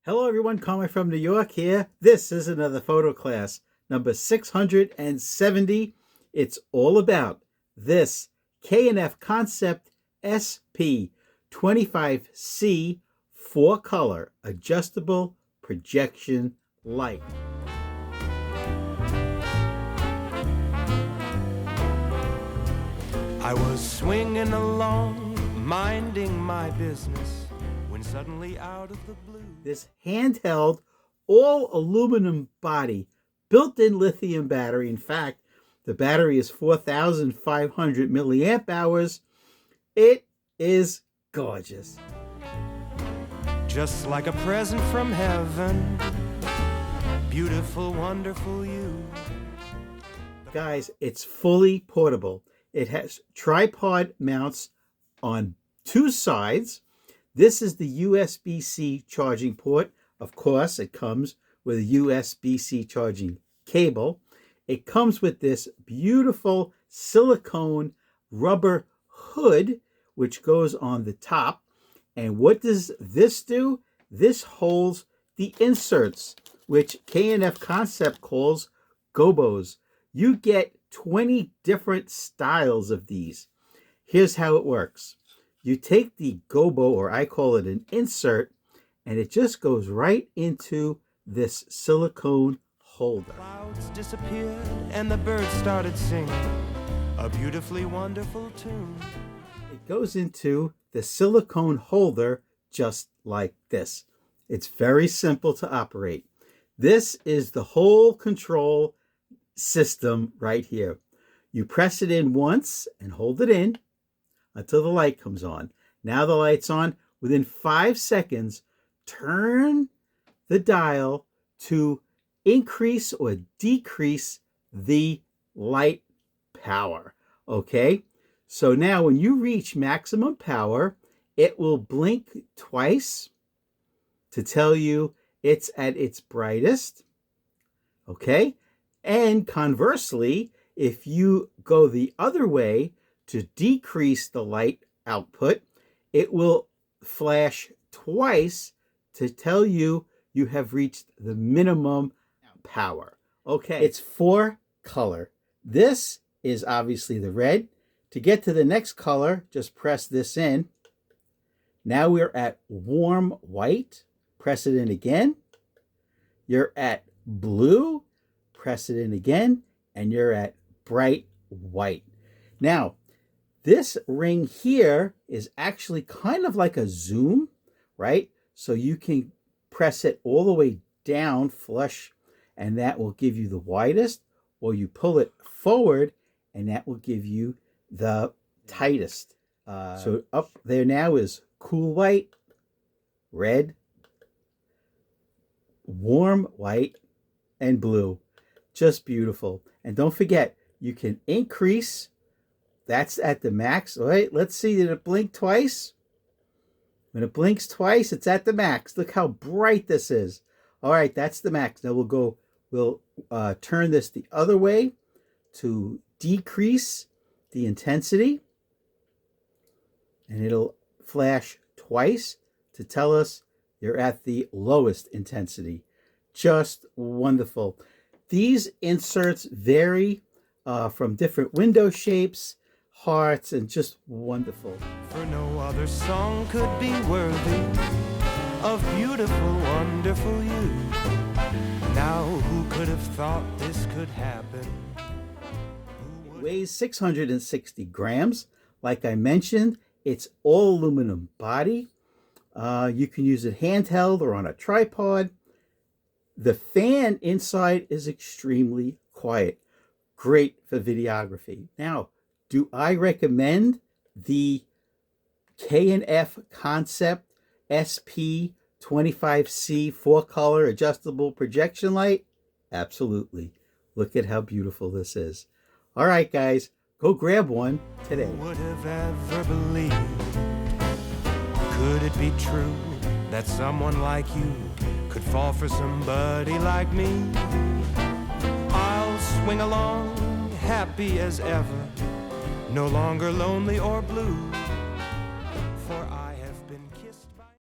Hello everyone, Carmine from New York here. This is another photo class, number 670. It's all about this K&F Concept SP25c 4-color adjustable projection light. I was swinging along, minding my business, when suddenly out of the blue... This handheld, all aluminum body, built-in lithium battery. In fact, the battery is 4,500 milliamp hours. It is gorgeous. Just like a present from heaven, beautiful, wonderful you. Guys, it's fully portable. It has tripod mounts on two sides. This is the USB-C charging port. Of course, it comes with a USB-C charging cable. It comes with this beautiful silicone rubber hood, which goes on the top. And what does this do? This holds the inserts, which K&F Concept calls gobos. You get 20 different styles of these. Here's how it works. You take the gobo, or I call it an insert, and it just goes right into this silicone holder. Clouds disappeared and the birds started singing a beautifully wonderful tune. It goes into the silicone holder just like this. It's very simple to operate. This is the whole control system right here. You press it in once and hold it in until the light comes on. Now the light's on. Within 5 seconds, turn the dial to increase or decrease the light power. Okay? So now when you reach maximum power, it will blink twice to tell you it's at its brightest. Okay? And conversely, if you go the other way to decrease the light output, it will flash twice to tell you you have reached the minimum power. Okay, it's 4-color. This is obviously the red. To get to the next color, just press this in. Now we're at warm white. Press it in again. You're at blue. Press it in again. And you're at bright white. Now, this ring here is actually kind of like a zoom, right? So you can press it all the way down flush, and that will give you the widest, or you pull it forward, and that will give you the tightest. So up there now is cool white, red, warm white, and blue. Just beautiful. And don't forget, you can increase. That's at the max. All right, let's see. Did it blink twice? When it blinks twice, it's at the max. Look how bright this is. All right, that's the max. Now we'll turn this the other way to decrease the intensity. And it'll flash twice to tell us you're at the lowest intensity. Just wonderful. These inserts vary from different window shapes, hearts, and just wonderful. For no other song could be worthy of beautiful, wonderful you. Now who could have thought this could happen? It weighs 660 grams. Like I mentioned, it's all aluminum body. You can use it handheld or on a tripod. The fan inside is extremely quiet. Great for videography. Now, do I recommend the K&F Concept SP25c 4-color adjustable projection light? Absolutely. Look at how beautiful this is. All right, guys, go grab one today. Who would have ever believed? Could it be true that someone like you could fall for somebody like me? I'll swing along happy as ever, no longer lonely or blue.